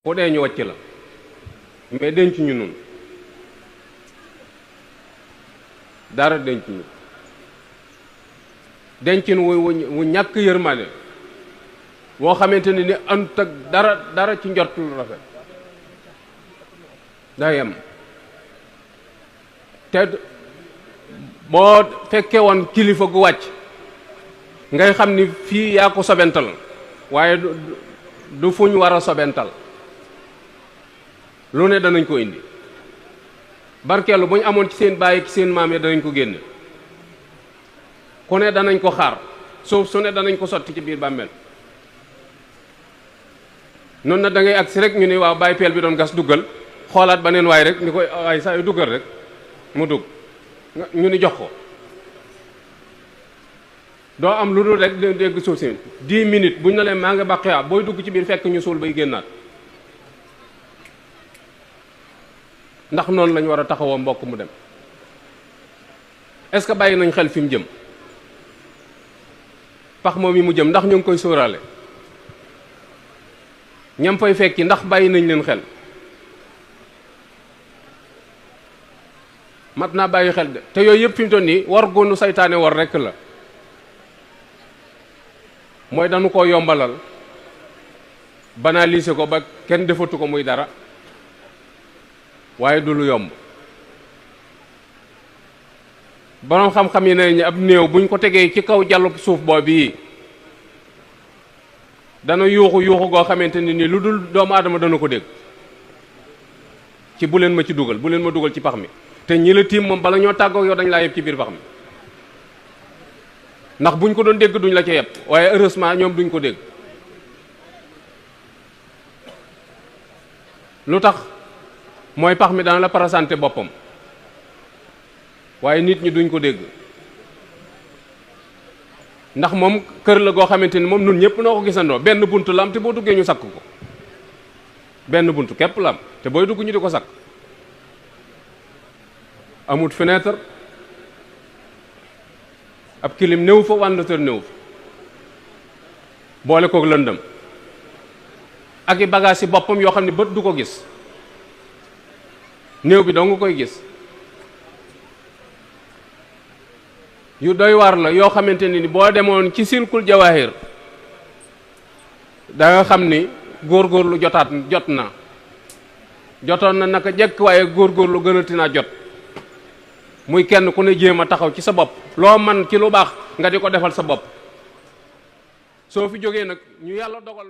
ku dee ñu wàcc la mais denc ñu nun dara denc ñu dencin wu ñàkk yërmande woo xamante ne ni ant ak dara ci njort lu rafet daa yem te boo fekkee woon kilifa gu wàcc ngay xam ni fii yaa ko sobental waaye du fuñ war a sobental lu ne danañ ko indi barkeelu bu ñu amoon ci seen baay ci seen maam yi danañ ko génne ku ne danañ ko xaar suuf su ne danañ ko sotti ci biir bàmmeel noonu na da ngay agsi rek ñu ne waaw bàyyi peel bi doon gas duggal xoolaat ba neen waay rek ni koy waay saa yu duggal rek mu dugg ñu ni jox ko doo am lu dul rek dégg suuf si 10 minutes buñ na leen maa nga bàqiya booy dugg ci biir fekk ñu suul bay génnaat ndax noonu lañu war a taxawoo mbokk mu dem est-ce que bàyyi nañ xel fi mu jëm pax moom yi mu jëm ndax ñu ngi koy sóoraale ñam fay fekki ndax bàyyi nañ leen xel mat naa bàyyi xel de te yooyu yëpp fi mu toll nii war gonu saytaane war rekk la mooy dañu ko yombalal banaliser ko ba kenn defatu ko muy dara waaye du lu yomb boroom xam-xam yi ne ab néew buñ ko tegee ci kaw jàllub suuf boobu yi dana yuuxu goo xamante ni lu dul doomu aadama dana ko dégg ci bu leen ma ci dugal bu leen ma dugal ci pax mi te ñi la tiim moom bala ñoo tàggook yow dañ laa yeb ci biir pax mi ndax buñ ko doon dégg duñ la ca yeb waaye heureusement ñoom duñ ko dégg lu tax mooy pax mi dana la présenté boppam waaye nit ñi duñ ko dégg ndax moom kër la goo xamante ni moom nun ñëpp noo ko gisandoo benn bunt la am te boo duggee ñu sakk ko benn bunt képp la am te booy dugg ñu di ko sakk amut fenêtre ab kilim néew fa wandateur néew fa boole kook lëndëm ak i bagage yi boppam yoo xam ne bët du ko gis néew bi doo nga koy gis yu doy waar la yoo xamante ni boo demoon ci silkul jawahir da nga xam ni góorgóorlu jotoon na naka jekk waaye góorgóorlu gënati naa jot muy kenn ku ne jéem a taxaw ci sa bopp loo man ci lu baax nga di ko defal sa bopp soo fi jógee nag ñu yàlla dogal